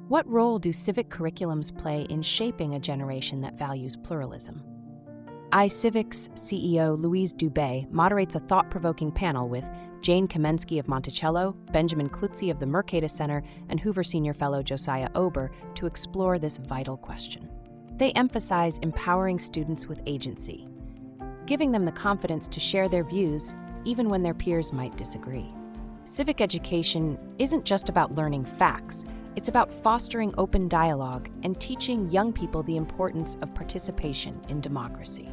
What role do civic curriculums play in shaping a generation that values pluralism? iCivics CEO Louise Dubé moderates a thought-provoking panel with Jane Kamensky of Monticello, Benjamin Klutzy of the Mercatus Center, and Hoover Senior Fellow Josiah Ober to explore this vital question. They emphasize empowering students with agency, giving them the confidence to share their views even when their peers might disagree. Civic education isn't just about learning facts, it's about fostering open dialogue and teaching young people the importance of participation in democracy.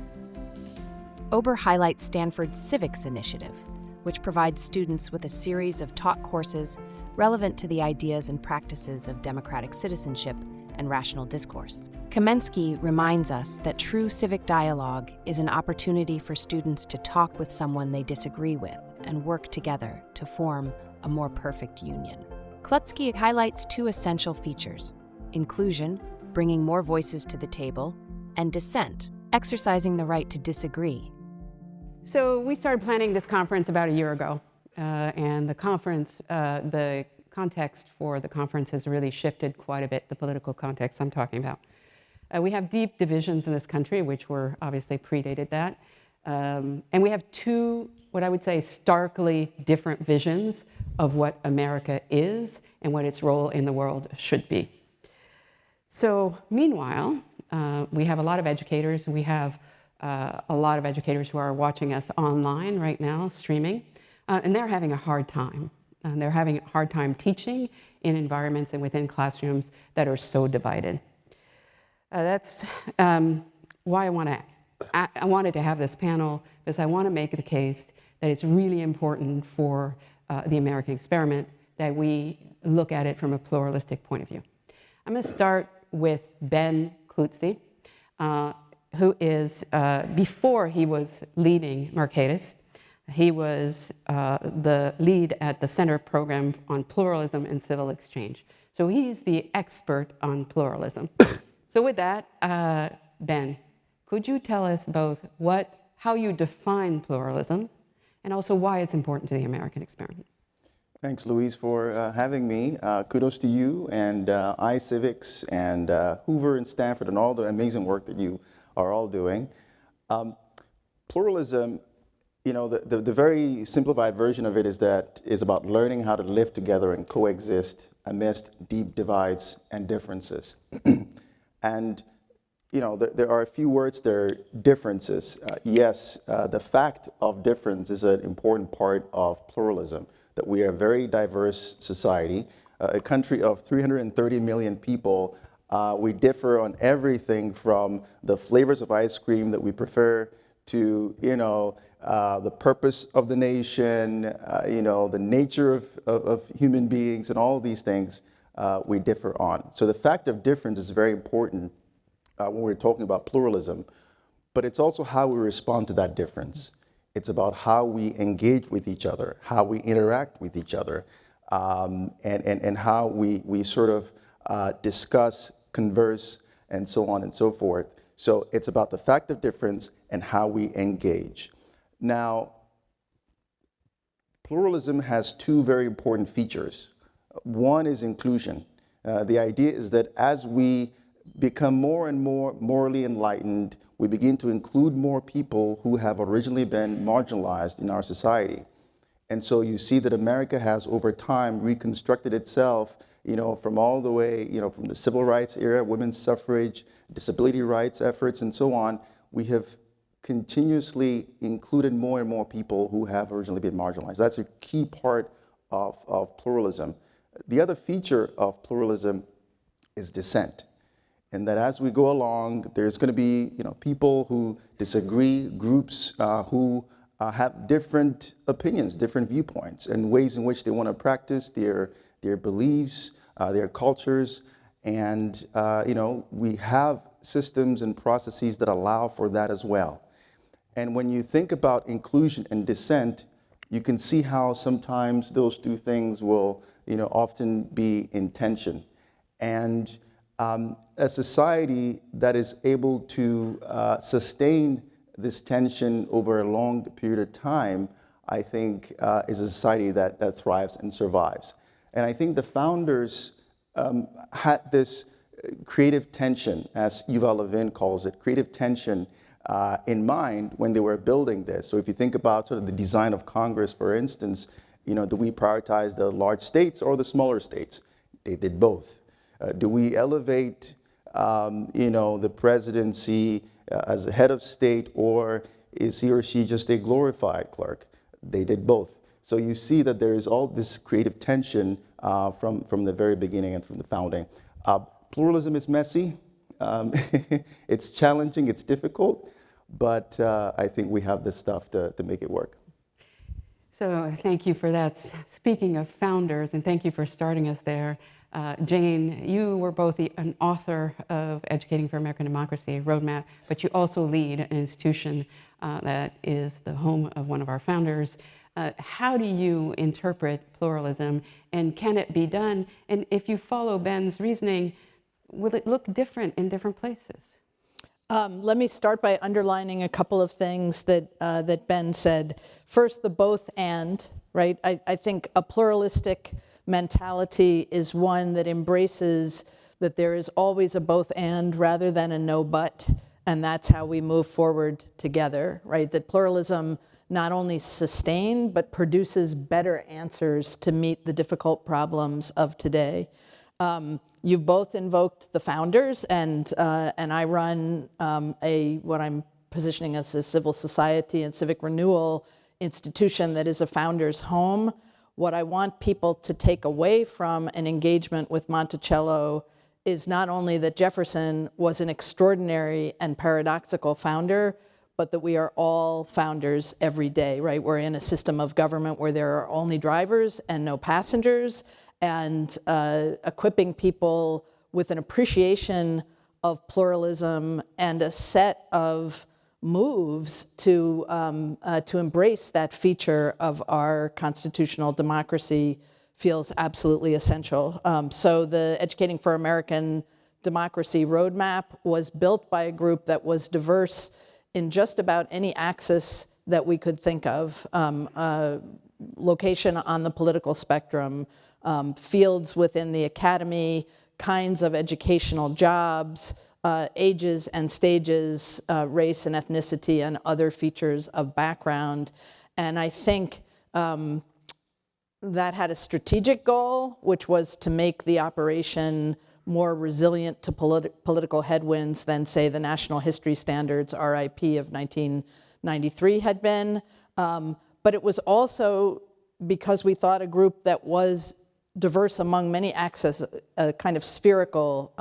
Ober highlights Stanford's Civics Initiative, which provides students with a series of taught courses relevant to the ideas and practices of democratic citizenship and rational discourse. Kamensky reminds us that true civic dialogue is an opportunity for students to talk with someone they disagree with and work together to form a more perfect union. Klutzy highlights two essential features: inclusion, bringing more voices to the table, and dissent, exercising the right to disagree. So we started planning this conference about a year ago, and the context for the conference has really shifted quite a bit, the political context I'm talking about. We have deep divisions in this country, which were obviously predated that, and we have two, what I would say, starkly different visions of what America is and what its role in the world should be. So meanwhile, we have a lot of educators, and we have a lot of educators who are watching us online right now, streaming, and they're having a hard time. They're having a hard time teaching in environments and within classrooms that are so divided. That's why I wanted to have this panel, because I want to make the case that it's really important for the American experiment that we look at it from a pluralistic point of view. I'm going to start with Ben Klutzy, who is, before he was leading Mercatus, he was the lead at the Center Program on Pluralism and Civil Exchange. So he's the expert on pluralism. So with that, Ben, could you tell us both how you define pluralism and also why it's important to the American experiment? Thanks, Louise, for having me. Kudos to you and iCivics and Hoover and Stanford and all the amazing work that you are all doing. Pluralism, you know, the very simplified version of it is about learning how to live together and coexist amidst deep divides and differences. And, you know, there are a few words there, differences. Yes, the fact of difference is an important part of pluralism, that we are a very diverse society, a country of 330 million people. We differ on everything from the flavors of ice cream that we prefer to, you know, the purpose of the nation, you know, the nature of human beings, and all these things we differ on. So the fact of difference is very important when we're talking about pluralism, but it's also how we respond to that difference. It's about how we engage with each other, how we interact with each other, and how we sort of discuss, converse, and so on and so forth. So it's about the fact of difference and how we engage. Now, pluralism has two very important features. One is inclusion. The idea is that as we become more and more morally enlightened, we begin to include more people who have originally been marginalized in our society. And so you see that America has over time reconstructed itself, you know, from all the way, you know, from the civil rights era, women's suffrage, disability rights efforts, and so on. We have continuously included more and more people who have originally been marginalized. That's a key part of pluralism. The other feature of pluralism is dissent. And that as we go along, there's going to be, you know, people who disagree, groups who have different opinions, different viewpoints, and ways in which they want to practice their beliefs, their cultures, and you know, we have systems and processes that allow for that as well. And when you think about inclusion and dissent, you can see how sometimes those two things will, you know, often be in tension. And a society that is able to sustain this tension over a long period of time, I think is a society that thrives and survives. And I think the founders had this creative tension, as Yuval Levin calls it, creative tension in mind when they were building this. So if you think about sort of the design of Congress, for instance, do we prioritize the large states or the smaller states? They did both. Do we elevate, the presidency as a head of state, or is he or she just a glorified clerk? They did both. So you see that there is all this creative tension from the very beginning and from the founding. Pluralism is messy. It's challenging, it's difficult, but I think we have the stuff to make it work. So thank you for that. Speaking of founders, and thank you for starting us there. Jane, you were both an author of Educating for American Democracy Roadmap, but you also lead an institution that is the home of one of our founders. How do you interpret pluralism, and can it be done? And if you follow Ben's reasoning, will it look different in different places? Let me start by underlining a couple of things that Ben said. First, the both and, right? I think a pluralistic mentality is one that embraces that there is always a both and rather than a no but, and that's how we move forward together, right? That pluralism not only sustains but produces better answers to meet the difficult problems of today. You've both invoked the founders, and I run what I'm positioning as a civil society and civic renewal institution that is a founder's home. What I want people to take away from an engagement with Monticello is not only that Jefferson was an extraordinary and paradoxical founder, but that we are all founders every day, right? We're in a system of government where there are only drivers and no passengers, and equipping people with an appreciation of pluralism and a set of moves to embrace that feature of our constitutional democracy feels absolutely essential. So the Educating for American Democracy Roadmap was built by a group that was diverse in just about any axis that we could think of, location on the political spectrum, fields within the academy, kinds of educational jobs, ages and stages, race and ethnicity, and other features of background. And I think that had a strategic goal, which was to make the operation more resilient to political headwinds than, say, the National History Standards, RIP, of 1993 had been. But it was also because we thought a group that was diverse among many axes, a kind of spherical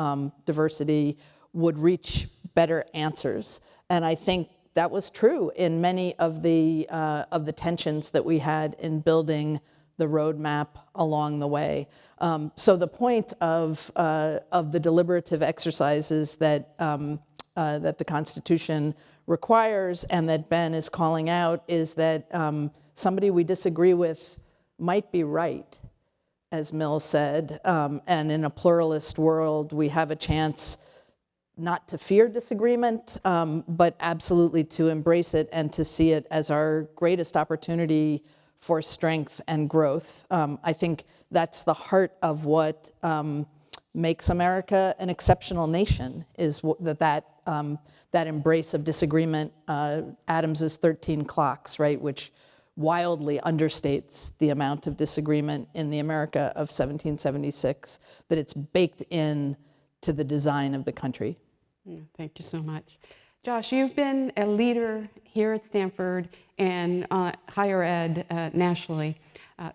diversity, would reach better answers. And I think that was true in many of the tensions that we had in building the roadmap along the way. So the point of the deliberative exercises that the Constitution requires and that Ben is calling out is that somebody we disagree with might be right, as Mill said, and in a pluralist world, we have a chance not to fear disagreement, but absolutely to embrace it and to see it as our greatest opportunity for strength and growth. I think that's the heart of what makes America an exceptional nation, is that embrace of disagreement, Adams's 13 clocks, right, which wildly understates the amount of disagreement in the America of 1776, that it's baked in to the design of the country. Thank you so much. Josh, you've been a leader here at Stanford and higher ed nationally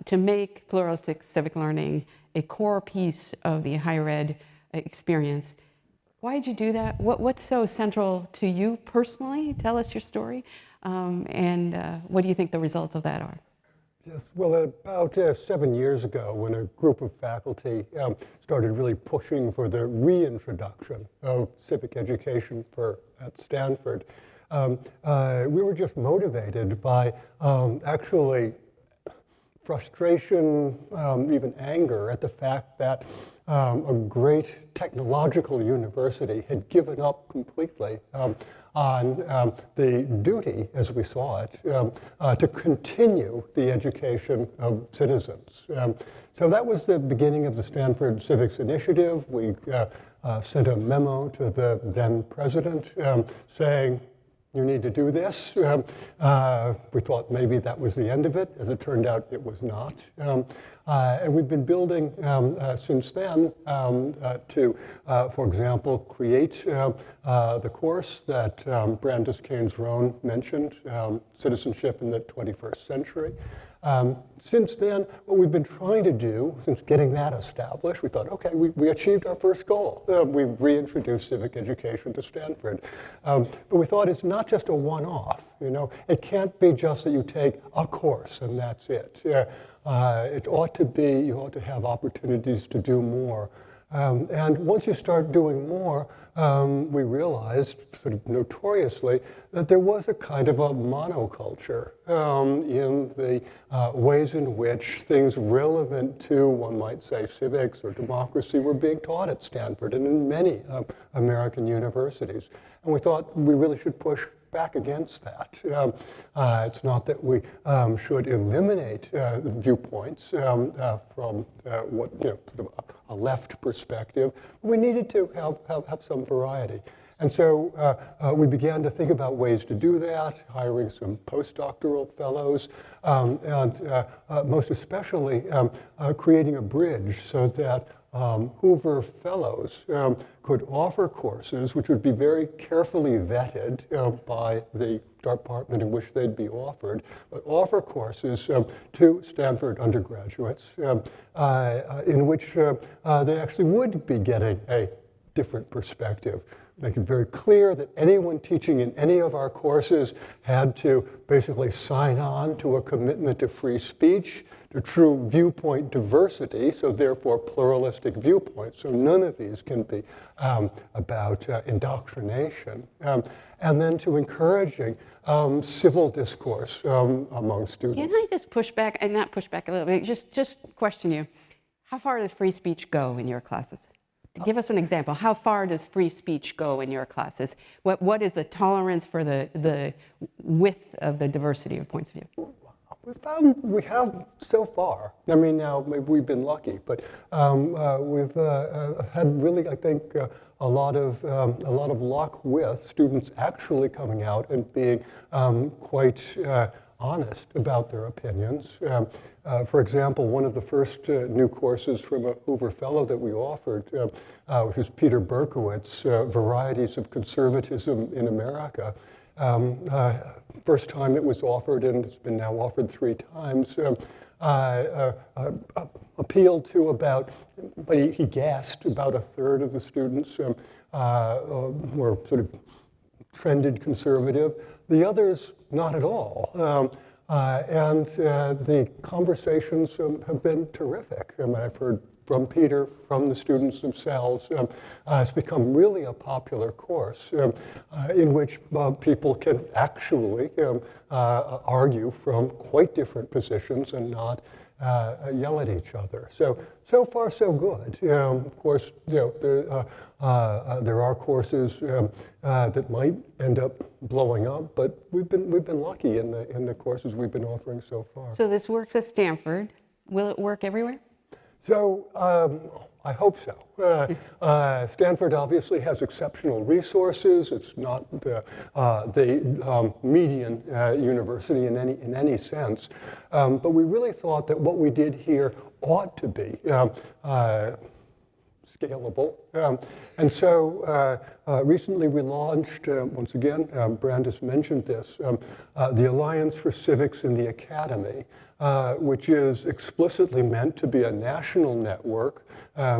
to make pluralistic civic learning a core piece of the higher ed experience. Why did you do that? What's so central to you personally? Tell us your story. And what do you think the results of that are? Yes, well, about 7 years ago, when a group of faculty started really pushing for the reintroduction of civic education at Stanford, we were just motivated by actually frustration, even anger at the fact that a great technological university, had given up completely on the duty, as we saw it, to continue the education of citizens. So that was the beginning of the Stanford Civics Initiative. We sent a memo to the then president saying, you need to do this. We thought maybe that was the end of it. As it turned out, it was not. And we've been building since then to, for example, create the course that Brandes Keynes-Rohn mentioned, Citizenship in the 21st Century. Since then, what we've been trying to do, since getting that established, we thought, okay, we achieved our first goal. We've reintroduced civic education to Stanford. But we thought it's not just a one-off. It can't be just that you take a course and that's it. It ought to be, you ought to have opportunities to do more. And once you start doing more, we realized, sort of notoriously, that there was a kind of a monoculture in the ways in which things relevant to, one might say, civics or democracy were being taught at Stanford and in many American universities. And we thought we really should push back against that. It's not that we should eliminate viewpoints from what, sort of a left perspective. We needed to have some variety. And so we began to think about ways to do that, hiring some postdoctoral fellows, and most especially creating a bridge so that Hoover Fellows could offer courses which would be very carefully vetted by the department in which they'd be offered, but offer courses to Stanford undergraduates in which they actually would be getting a different perspective. Make it very clear that anyone teaching in any of our courses had to basically sign on to a commitment to free speech, to true viewpoint diversity, so therefore pluralistic viewpoints. So none of these can be about indoctrination. And then to encouraging civil discourse among students. Can I just push back, and not push back a little bit, just question you. How far does free speech go in your classes? Give us an example. How far does free speech go in your classes? What is the tolerance for the width of the diversity of points of view? We have so far. I mean, now maybe we've been lucky, but we've had really, I think, a lot of luck with students actually coming out and being quite honest about their opinions. For example, one of the first new courses from a Hoover Fellow that we offered, which was Peter Berkowitz, Varieties of Conservatism in America. First time it was offered, and it's been now offered 3 times, appealed to about, but he guessed, about 1/3 of the students were sort of trended conservative. The others, not at all. And the conversations have been terrific. I've heard from Peter, from the students themselves. It's become really a popular course in which people can actually argue from quite different positions and not yell at each other. So far, so good. Of course, there are courses that might end up blowing up, but we've been lucky in the courses we've been offering so far. So this works at Stanford. Will it work everywhere? So I hope so. Stanford obviously has exceptional resources. It's not the median university in any sense, but we really thought that what we did here ought to be scalable. And so recently we launched, once again, Brandes mentioned this, the Alliance for Civics in the Academy, which is explicitly meant to be a national network.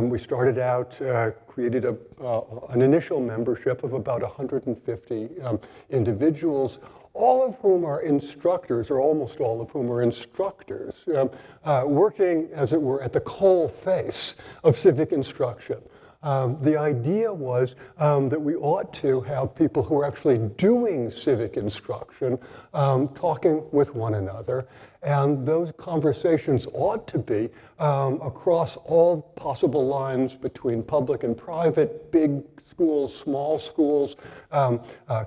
We started out, created an initial membership of about 150 individuals, all of whom are instructors, or almost all of whom are instructors, working, as it were, at the coal face of civic instruction. The idea was that we ought to have people who are actually doing civic instruction talking with one another. And those conversations ought to be across all possible lines between public and private, big schools, small schools,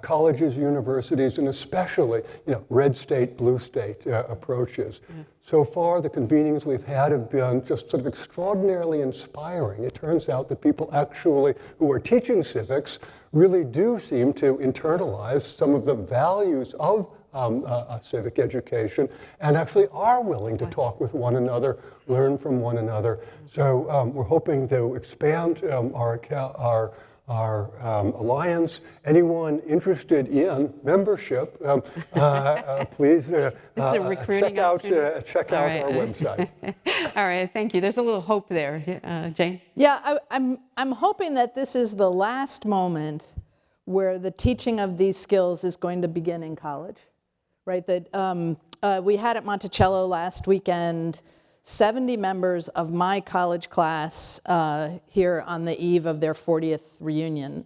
colleges, universities, and especially, red state, blue state approaches. So far, the convenings we've had have been just sort of extraordinarily inspiring. It turns out that people actually who are teaching civics really do seem to internalize some of the values of civic education and actually are willing to talk with one another, learn from one another. So we're hoping to expand our alliance. Anyone interested in membership, please check out our website. All right, thank you. There's a little hope there, Jane. Yeah, I'm hoping that this is the last moment where the teaching of these skills is going to begin in college, right? That we had at Monticello last weekend 70 members of my college class here on the eve of their 40th reunion.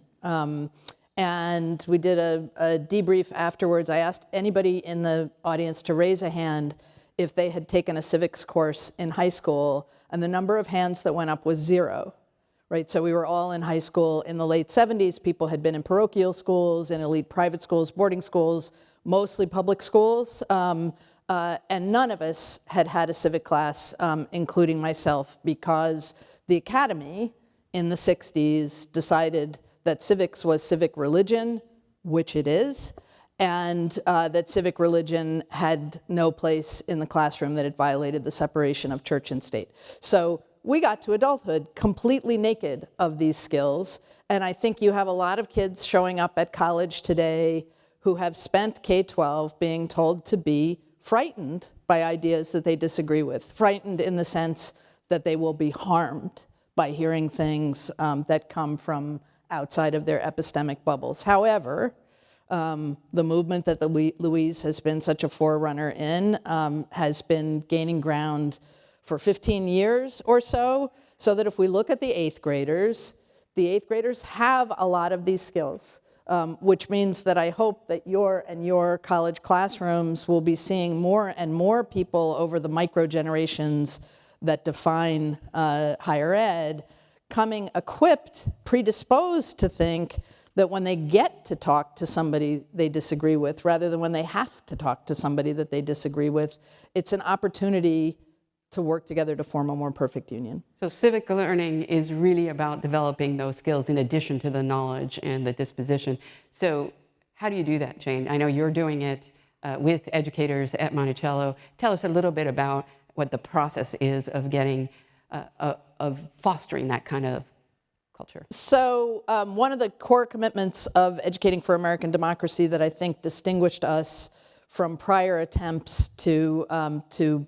And we did a debrief afterwards. I asked anybody in the audience to raise a hand if they had taken a civics course in high school, and the number of hands that went up was 0. Right, so we were all in high school in the late 70s. People had been in parochial schools, in elite private schools, boarding schools, mostly public schools. And none of us had had a civic class, including myself, because the academy in the 60s decided that civics was civic religion, which it is, and that civic religion had no place in the classroom, that it violated the separation of church and state. So we got to adulthood completely naked of these skills, and I think you have a lot of kids showing up at college today who have spent K-12 being told to be frightened by ideas that they disagree with, frightened in the sense that they will be harmed by hearing things that come from outside of their epistemic bubbles. However, the movement that Louise has been such a forerunner in has been gaining ground for 15 years or so that if we look at the 8th graders have a lot of these skills. Which means that I hope that your college classrooms will be seeing more and more people over the micro-generations that define higher ed coming equipped, predisposed to think that when they get to talk to somebody they disagree with, rather than when they have to talk to somebody that they disagree with, it's an opportunity to work together to form a more perfect union. So civic learning is really about developing those skills in addition to the knowledge and the disposition. So how do you do that, Jane? I know you're doing it with educators at Monticello. Tell us a little bit about what the process is of getting, of fostering that kind of culture. So one of the core commitments of Educating for American Democracy that I think distinguished us from prior attempts to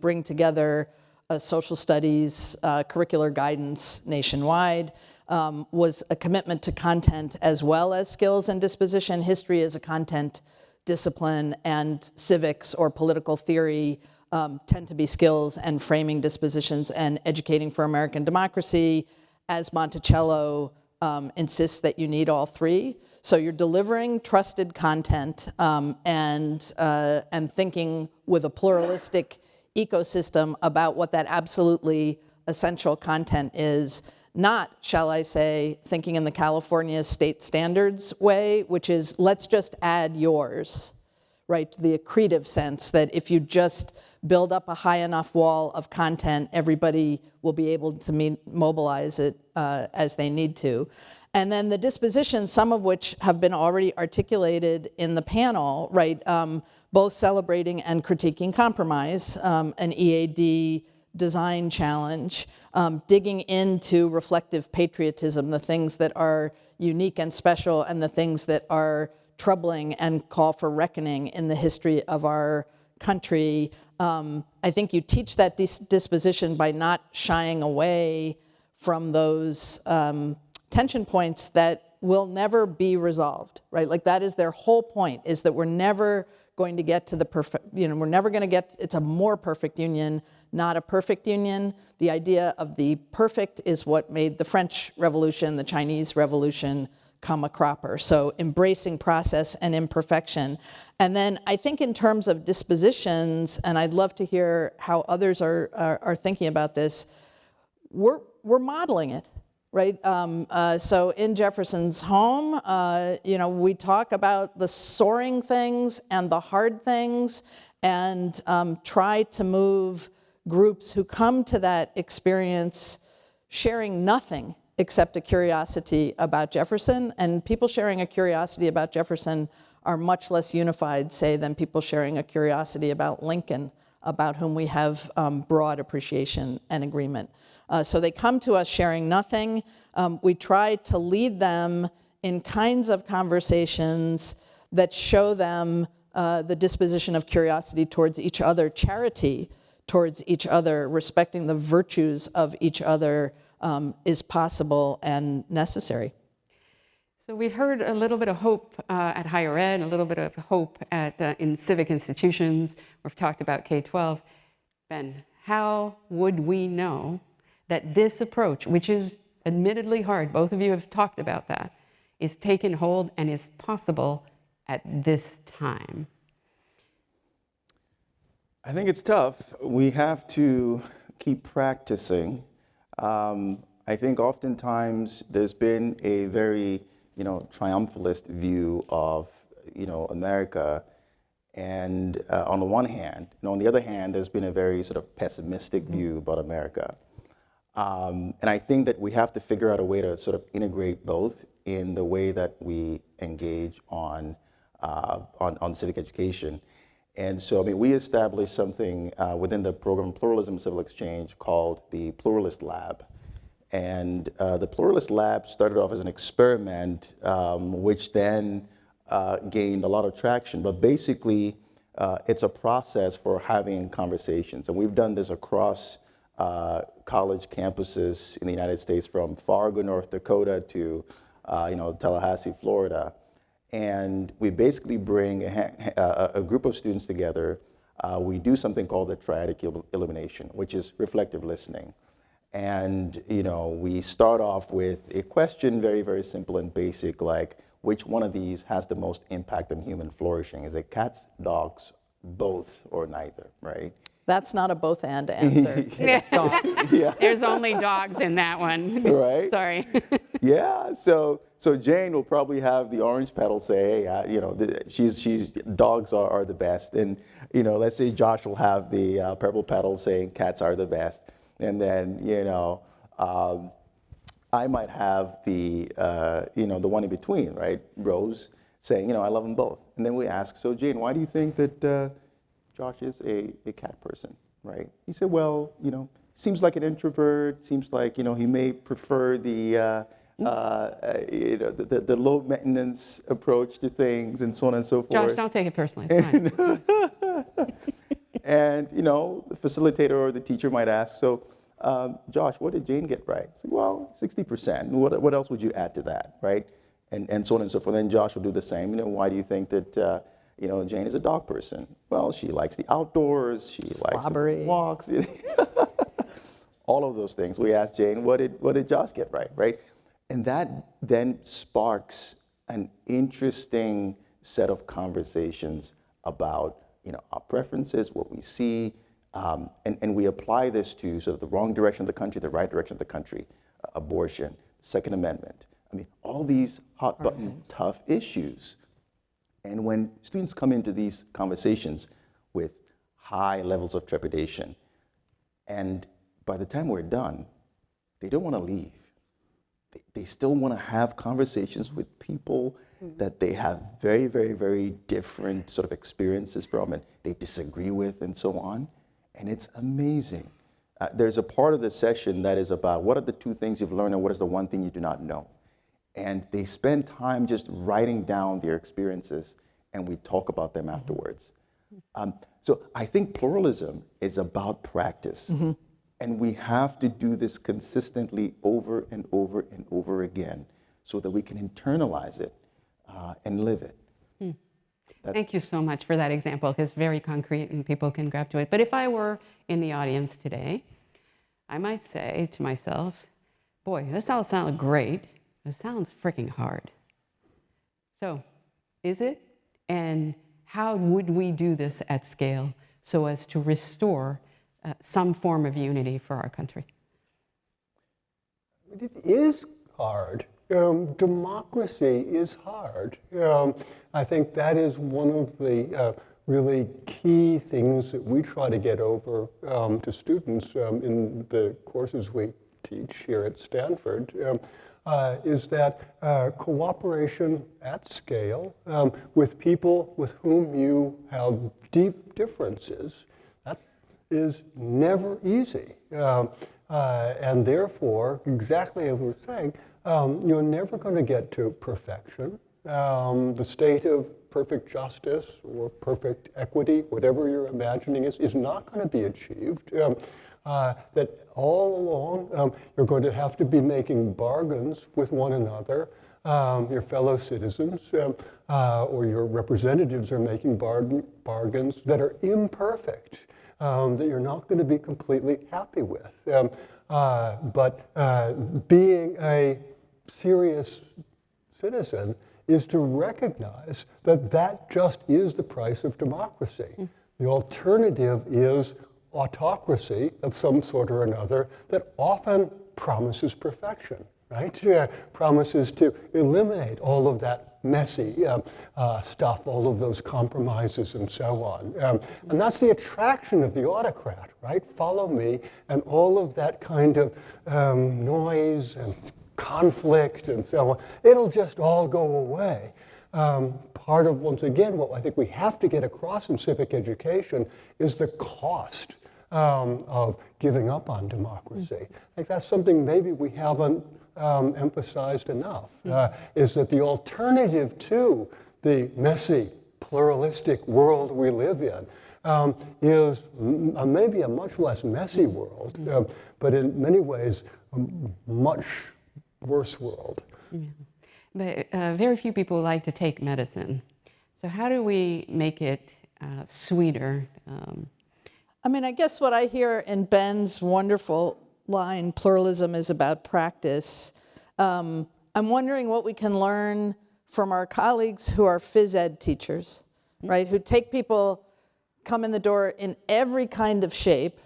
bring together a social studies curricular guidance nationwide was a commitment to content as well as skills and disposition. History is a content discipline, and civics or political theory tend to be skills and framing dispositions. And Educating for American Democracy, as Monticello, insists that you need all three. So you're delivering trusted content and thinking with a pluralistic ecosystem about what that absolutely essential content is, not, shall I say, thinking in the California state standards way, which is let's just add yours, right? The accretive sense that if you just build up a high enough wall of content, everybody will be able to mobilize it as they need to. And then the dispositions, some of which have been already articulated in the panel, right? Both celebrating and critiquing compromise, an EAD design challenge, digging into reflective patriotism, the things that are unique and special and the things that are troubling and call for reckoning in the history of our country. I think you teach that disposition by not shying away from those tension points that will never be resolved, right? Like that is their whole point, is that we're never going to get to the perfect, we're never going to get, it's a more perfect union, not a perfect union. The idea of the perfect is what made the French Revolution, the Chinese Revolution come a cropper. So embracing process and imperfection. And then I think in terms of dispositions, and I'd love to hear how others are thinking about this, we're modeling it, right? So in Jefferson's home, we talk about the soaring things and the hard things, and try to move groups who come to that experience sharing nothing except a curiosity about Jefferson. And people sharing a curiosity about Jefferson are much less unified, say, than people sharing a curiosity about Lincoln, about whom we have broad appreciation and agreement. So they come to us sharing nothing. We try to lead them in kinds of conversations that show them the disposition of curiosity towards each other, charity towards each other, respecting the virtues of each other is possible and necessary. So we've heard a little bit of hope at higher ed, a little bit of hope in civic institutions. We've talked about K-12. Ben, how would we know that this approach, which is admittedly hard, both of you have talked about that, is taken hold and is possible at this time? I think it's tough. We have to keep practicing. I think oftentimes there's been a very, triumphalist view of, America, and on the one hand, and on the other hand, there's been a very sort of pessimistic view about America. And I think that we have to figure out a way to sort of integrate both in the way that we engage on civic education. And so, we established something within the program Pluralism Civil Exchange called the Pluralist Lab. And the Pluralist Lab started off as an experiment, which then gained a lot of traction. But basically, it's a process for having conversations. And we've done this across college campuses in the United States, from Fargo, North Dakota to Tallahassee, Florida. And we basically bring a group of students together. We do something called the triadic elimination, which is reflective listening. And we start off with a question, very, very simple and basic, like, which one of these has the most impact on human flourishing? Is it cats, dogs, both, or neither, right? That's not a both and answer. It's dogs. Yeah. There's only dogs in that one. Right. Sorry. Yeah, so Jane will probably have the orange petal say, hey, dogs are the best. And, let's say Josh will have the purple petal saying cats are the best. And then, I might have the one in between, right? Rose saying, I love them both. And then we ask, so Jane, why do you think that Josh is a cat person, right? He said, well, seems like an introvert, seems like, he may prefer the low maintenance approach to things and so on and so forth. Josh, don't take it personally, it's fine. And, the facilitator or the teacher might ask, so, Josh, what did Jane get right? I said, well, 60%. What else would you add to that, right? And so on and so forth. And then Josh will do the same. Why do you think that, Jane is a dog person? Well, she likes the outdoors. She likes the walks. All of those things. We asked Jane, what did Josh get right, right? And that then sparks an interesting set of conversations about, our preferences, what we see, and we apply this to sort of the wrong direction of the country, the right direction of the country, abortion, Second Amendment. All these hot button, tough issues. And when students come into these conversations with high levels of trepidation, and by the time we're done, they don't want to leave. They still want to have conversations with people that they have very, very, very different sort of experiences from, and they disagree with, and so on. And it's amazing. There's a part of the session that is about what are the two things you've learned and what is the one thing you do not know. And they spend time just writing down their experiences, and we talk about them afterwards. So I think pluralism is about practice. Mm-hmm. And we have to do this consistently over and over and over again so that we can internalize it and live it. Thank you so much for that example, because it's very concrete and people can grab to it. But if I were in the audience today, I might say to myself, boy, this all sounds great. It sounds freaking hard. So, is it? And how would we do this at scale so as to restore some form of unity for our country? It is hard. Democracy is hard. I think that is one of the really key things that we try to get over to students in the courses we teach here at Stanford, is that cooperation at scale with people with whom you have deep differences, that is never easy. And therefore, exactly as we're saying, you're never going to get to perfection. The state of perfect justice or perfect equity, whatever you're imagining is not going to be achieved. That all along, you're going to have to be making bargains with one another. Your fellow citizens or your representatives are making bargains that are imperfect, that you're not going to be completely happy with. But being a serious citizen is to recognize that that just is the price of democracy. The alternative is autocracy of some sort or another that often promises perfection, right? Promises to eliminate all of that messy stuff, all of those compromises and so on. And that's the attraction of the autocrat, right? Follow me, and all of that kind of noise and conflict and so on, it'll just all go away. Part of, once again, what I think we have to get across in civic education is the cost of giving up on democracy. I think that's something maybe we haven't emphasized enough, is that the alternative to the messy, pluralistic world we live in is maybe a much less messy world, but in many ways, a much worse world. Yeah. But very few people like to take medicine. So how do we make it sweeter? I mean, I guess what I hear in Ben's wonderful line, pluralism is about practice. I'm wondering what we can learn from our colleagues who are phys ed teachers, right? Who take people, come in the door in every kind of shape,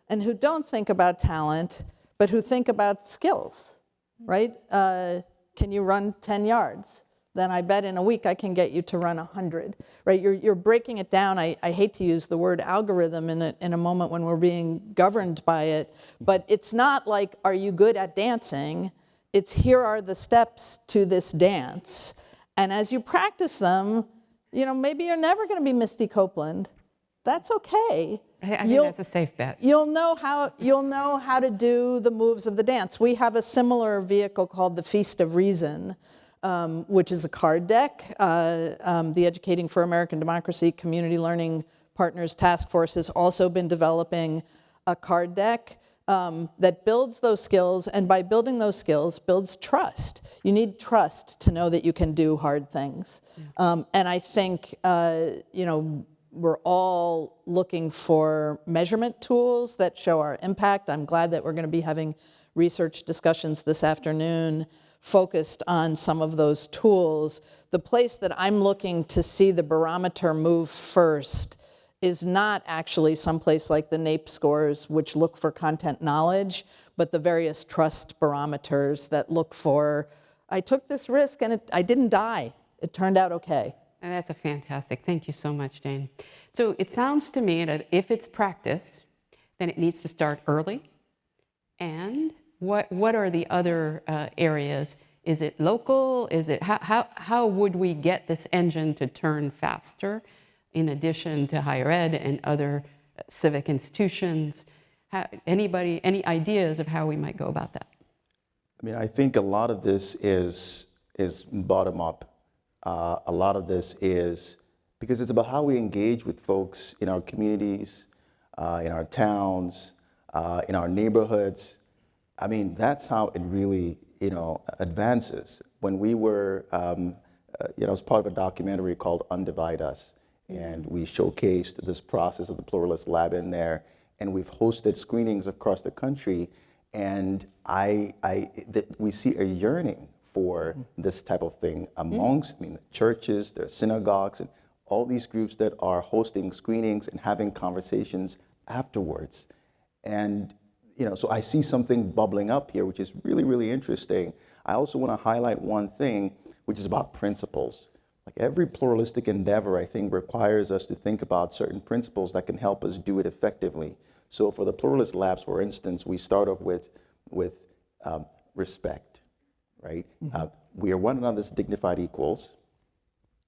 and who don't think about talent, but who think about skills, right? Can you run 10 yards? Then I bet in a week I can get you to run 100, right? You're breaking it down. I hate to use the word algorithm in a moment when we're being governed by it, but it's not like, are you good at dancing? It's, here are the steps to this dance. And as you practice them, you know, maybe you're never going to be Misty Copeland. That's okay. I think that's a safe bet. You'll know how to do the moves of the dance. We have a similar vehicle called the Feast of Reason, which is a card deck. The Educating for American Democracy Community Learning Partners Task Force has also been developing a card deck that builds those skills, and by building those skills, builds trust. You need trust to know that you can do hard things. And I think, you know, we're all looking for measurement tools that show our impact. I'm glad that we're going to be having research discussions this afternoon focused on some of those tools. The place that I'm looking to see the barometer move first is not actually someplace like the NAEP scores, which look for content knowledge, but the various trust barometers that look for, I took this risk and I didn't die. It turned out okay. And that's a fantastic. Thank you so much, Jane. So it sounds to me that if it's practice, then it needs to start early. And what are the other areas? Is it local? Is it how would we get this engine to turn faster, in addition to higher ed and other civic institutions? Any ideas of how we might go about that? I mean, I think a lot of this is bottom up. A lot of this is because it's about how we engage with folks in our communities, in our towns, in our neighborhoods. I mean, that's how it really, you know, advances. When we were, you know, as part of a documentary called Undivide Us, and we showcased this process of the Pluralist Lab in there, and we've hosted screenings across the country, and we see a yearning for this type of thing amongst churches, there are synagogues, and all these groups that are hosting screenings and having conversations afterwards. And so I see something bubbling up here, which is really, really interesting. I also want to highlight one thing, which is about principles. Like every pluralistic endeavor, I think, requires us to think about certain principles that can help us do it effectively. So for the Pluralist Labs, for instance, we start off with respect, right? We are one another's dignified equals.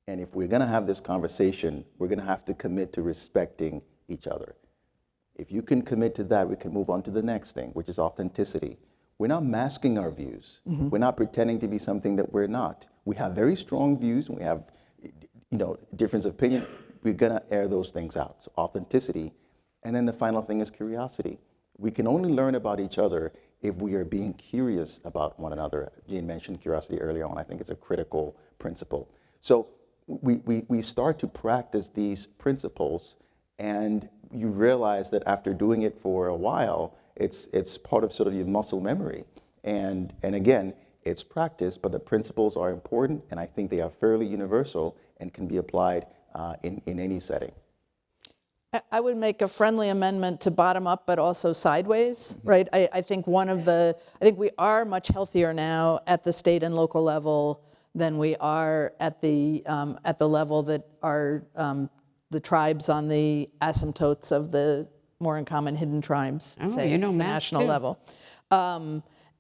And if we're going to have this conversation, we're going to have to commit to respecting each other. If you can commit to that, we can move on to the next thing, which is authenticity. We're not masking our views. We're not pretending to be something that we're not. We have very strong views, and we have, difference of opinion. We're gonna air those things out. So authenticity. And then the final thing is curiosity. We can only learn about each other if we are being curious about one another. Jean mentioned curiosity earlier on. I think it's a critical principle. So we start to practice these principles, and you realize that after doing it for a while, it's part of sort of your muscle memory. And again, it's practice, but the principles are important, and I think they are fairly universal and can be applied in any setting. I would make a friendly amendment to bottom up, but also sideways, right? I think I think we are much healthier now at the state and local level than we are at the level that are the tribes on the asymptotes of the more in common hidden tribes, say, at the national level.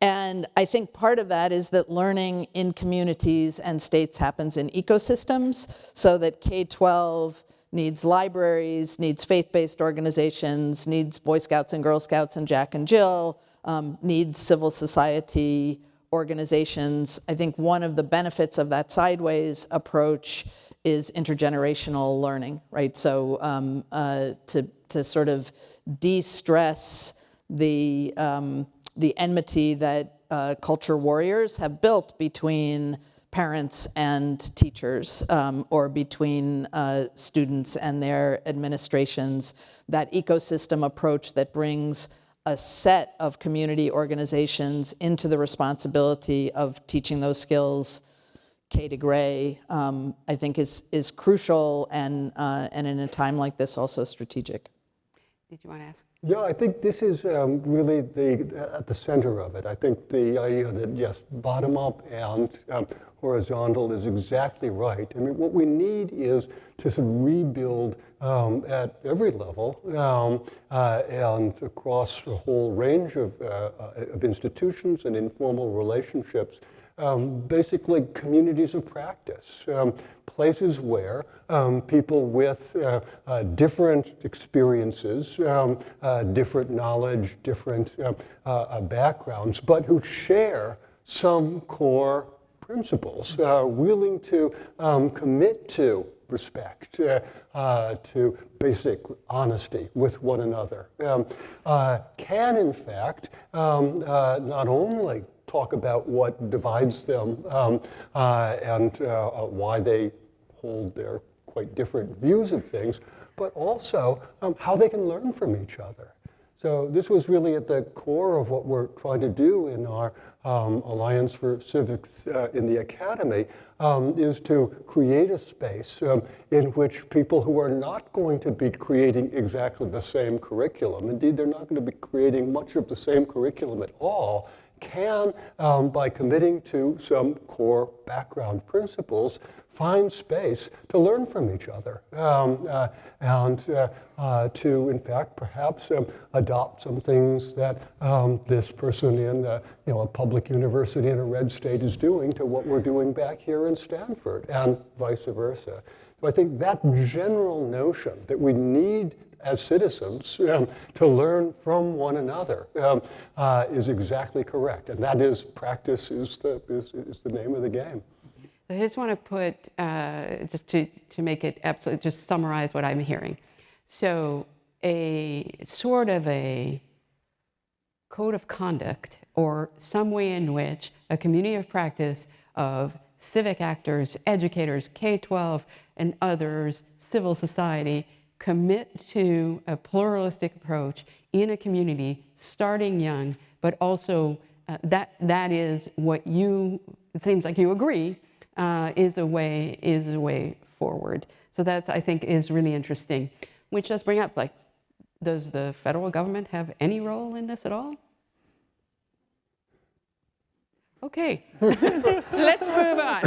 And I think part of that is that learning in communities and states happens in ecosystems, so that K-12 needs libraries, needs faith-based organizations, needs Boy Scouts and Girl Scouts and Jack and Jill, needs civil society organizations. I think one of the benefits of that sideways approach is intergenerational learning, right? So to sort of de-stress the enmity that culture warriors have built between parents and teachers, or between students and their administrations, that ecosystem approach that brings a set of community organizations into the responsibility of teaching those skills K to Gray, I think is crucial, and in a time like this also strategic. Did you want to ask? Yeah, I think this is really at the center of it. I think the idea that, yes, bottom up and horizontal is exactly right. I mean, what we need is to sort of rebuild at every level and across a whole range of institutions and informal relationships. Basically communities of practice, places where people with different experiences, different knowledge, different backgrounds, but who share some core principles, willing to commit to respect, to basic honesty with one another, can in fact not only talk about what divides them and why they hold their quite different views of things, but also how they can learn from each other. So this was really at the core of what we're trying to do in our Alliance for Civics in the Academy, is to create a space in which people who are not going to be creating exactly the same curriculum, indeed they're not going to be creating much of the same curriculum at all, can, by committing to some core background principles, find space to learn from each other and to, in fact, perhaps adopt some things that this person in a public university in a red state is doing to what we're doing back here in Stanford, and vice versa. So I think that general notion that we need as citizens to learn from one another is exactly correct, and that is practice is the name of the game. I just want to put, just to make it absolutely, just summarize what I'm hearing. So a sort of a code of conduct, or some way in which a community of practice of civic actors, educators, K-12 and others, civil society, commit to a pluralistic approach in a community, starting young, but also that is what it seems like you agree, is a way forward. So that's, I think, is really interesting, which does bring up, like, does the federal government have any role in this at all? Okay, let's move on.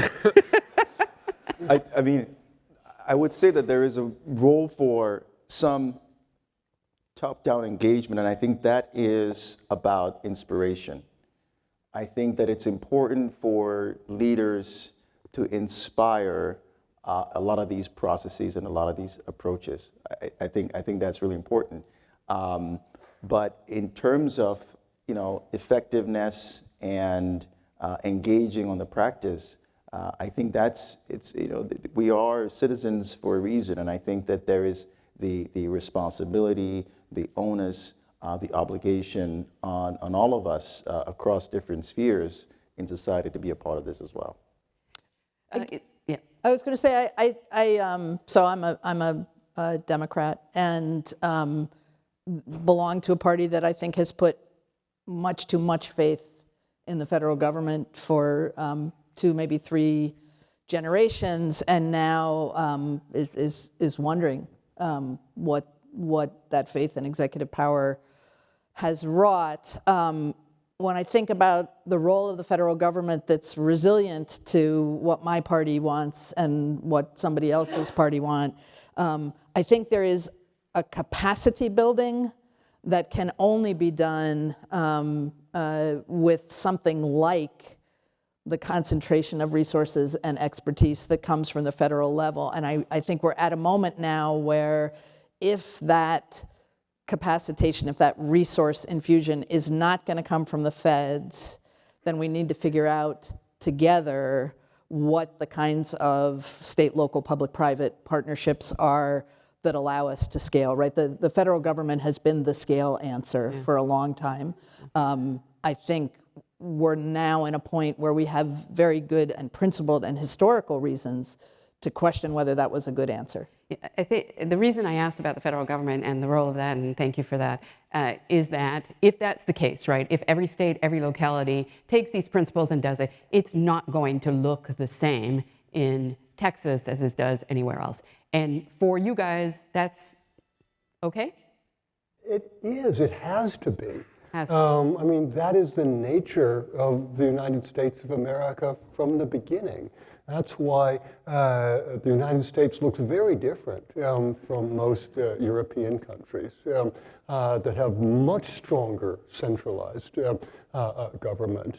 I mean, I would say that there is a role for some top-down engagement, and I think that is about inspiration. I think that it's important for leaders to inspire a lot of these processes and a lot of these approaches. I think that's really important. But in terms of, effectiveness and engaging on the practice, I think we are citizens for a reason, and I think that there is the responsibility, the onus, the obligation on all of us across different spheres in society to be a part of this as well. Yeah. I was going to say, so I'm a Democrat and belong to a party that I think has put much too much faith in the federal government for 2, maybe 3 generations, and now is wondering what that faith in executive power has wrought. When I think about the role of the federal government that's resilient to what my party wants and what somebody else's party want, I think there is a capacity building that can only be done with something like the concentration of resources and expertise that comes from the federal level. And I think we're at a moment now where if that capacitation, if that resource infusion is not going to come from the feds, then we need to figure out together what the kinds of state, local, public-private partnerships are that allow us to scale, right? The federal government has been the scale answer for a long time. I think we're now in a point where we have very good and principled and historical reasons to question whether that was a good answer. I think the reason I asked about the federal government and the role of that, and thank you for that, is that if that's the case, right, if every state, every locality takes these principles and does it, it's not going to look the same in Texas as it does anywhere else. And for you guys, that's okay? It is. It has to be. Has to. I mean, that is the nature of the United States of America from the beginning. That's why the United States looks very different from most European countries that have much stronger centralized government.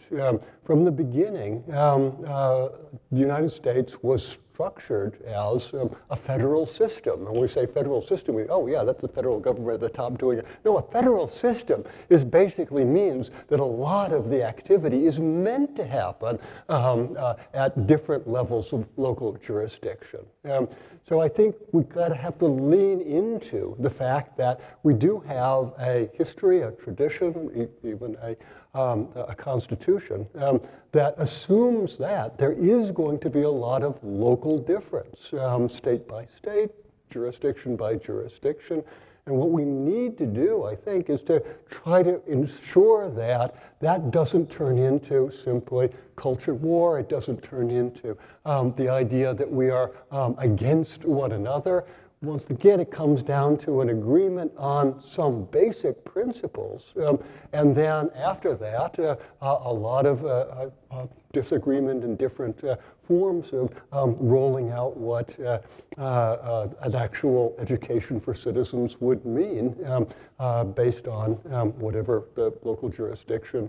From the beginning, the United States was structured as a federal system. And when we say federal system, oh yeah, that's the federal government at the top doing it. No, a federal system basically means that a lot of the activity is meant to happen at different levels of local jurisdiction. So I think we've got to have to lean into the fact that we do have a history, a tradition, even a constitution that assumes that there is going to be a lot of local difference, state by state, jurisdiction by jurisdiction. And what we need to do, I think, is to try to ensure that that doesn't turn into simply culture war. It doesn't turn into the idea that we are against one another. Once again, it comes down to an agreement on some basic principles. And then after that, a lot of disagreement in different forms of rolling out what an actual education for citizens would mean based on whatever the local jurisdiction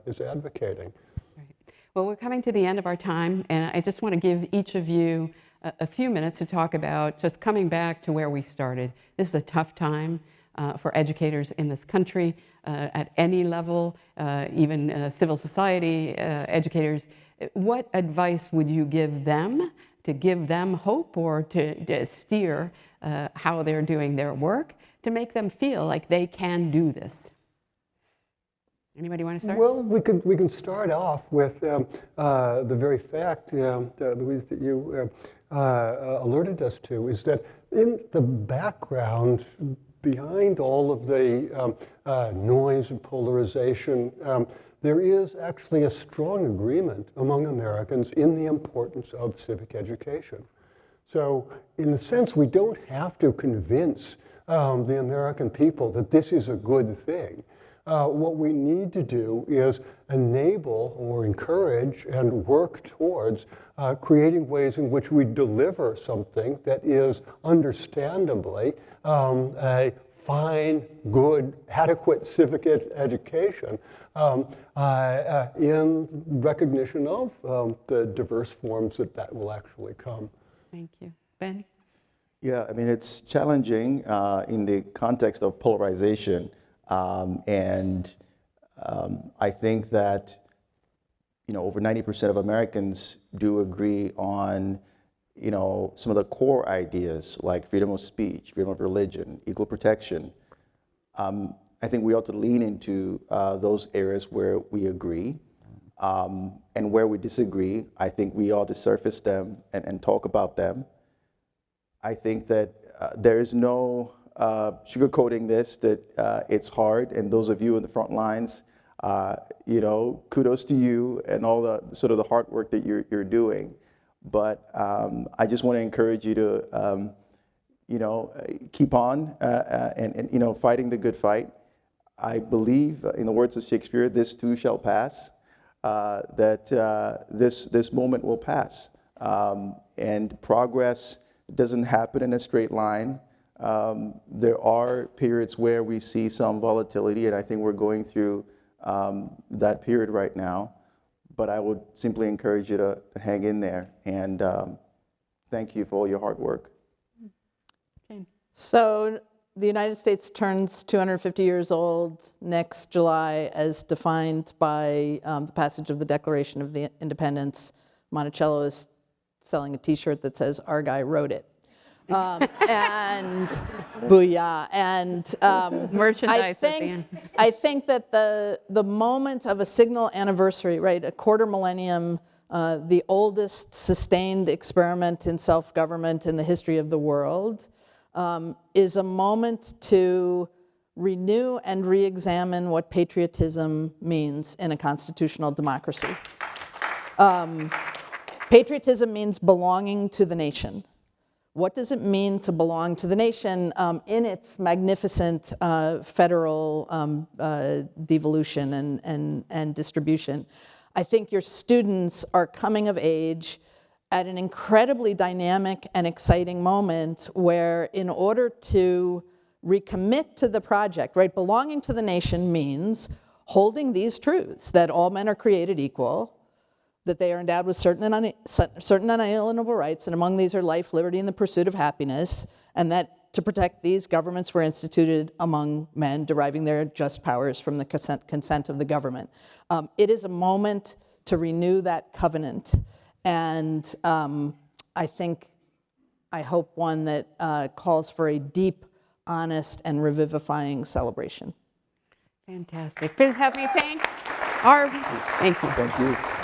is advocating. Right. Well, we're coming to the end of our time, and I just want to give each of you a few minutes to talk about just coming back to where we started. This is a tough time for educators in this country at any level, even civil society educators. What advice would you give them to give them hope or to steer how they're doing their work to make them feel like they can do this? Anybody want to start? Well, we can start off with the very fact, Louise, that you alerted us to, is that in the background, behind all of the noise and polarization, there is actually a strong agreement among Americans in the importance of civic education. So in a sense, we don't have to convince the American people that this is a good thing. What we need to do is enable or encourage and work towards creating ways in which we deliver something that is understandably a fine, good, adequate civic education in recognition of the diverse forms that will actually come. Thank you. Ben? Yeah, I mean, it's challenging in the context of polarization. I think that, over 90% of Americans do agree on, some of the core ideas like freedom of speech, freedom of religion, equal protection. I think we ought to lean into those areas where we agree. And where we disagree, I think we ought to surface them and talk about them. I think that there is no sugarcoating this, that it's hard, and those of you in the front lines, kudos to you and all the sort of the hard work that you're doing. But I just want to encourage you to, keep on and fighting the good fight. I believe, in the words of Shakespeare, this too shall pass. That this moment will pass, and progress doesn't happen in a straight line. There are periods where we see some volatility, and I think we're going through that period right now. But I would simply encourage you to hang in there, and thank you for all your hard work. Jane. So the United States turns 250 years old next July, as defined by the passage of the Declaration of the Independence. Monticello is selling a T-shirt that says, "Our guy wrote it." And booyah. And Merchandise at the end. I think that the moment of a signal anniversary, right, a quarter millennium, the oldest sustained experiment in self-government in the history of the world, is a moment to renew and re-examine what patriotism means in a constitutional democracy. Patriotism means belonging to the nation. What does it mean to belong to the nation in its magnificent federal devolution and distribution? I think your students are coming of age at an incredibly dynamic and exciting moment where, in order to recommit to the project, right, belonging to the nation means holding these truths: that all men are created equal, that they are endowed with certain unalienable rights, and among these are life, liberty, and the pursuit of happiness, and that to protect these, governments were instituted among men, deriving their just powers from the consent of the government. It is a moment to renew that covenant, and I hope one that calls for a deep, honest, and revivifying celebration. Fantastic. Please help me thank our, thank you. Thank you.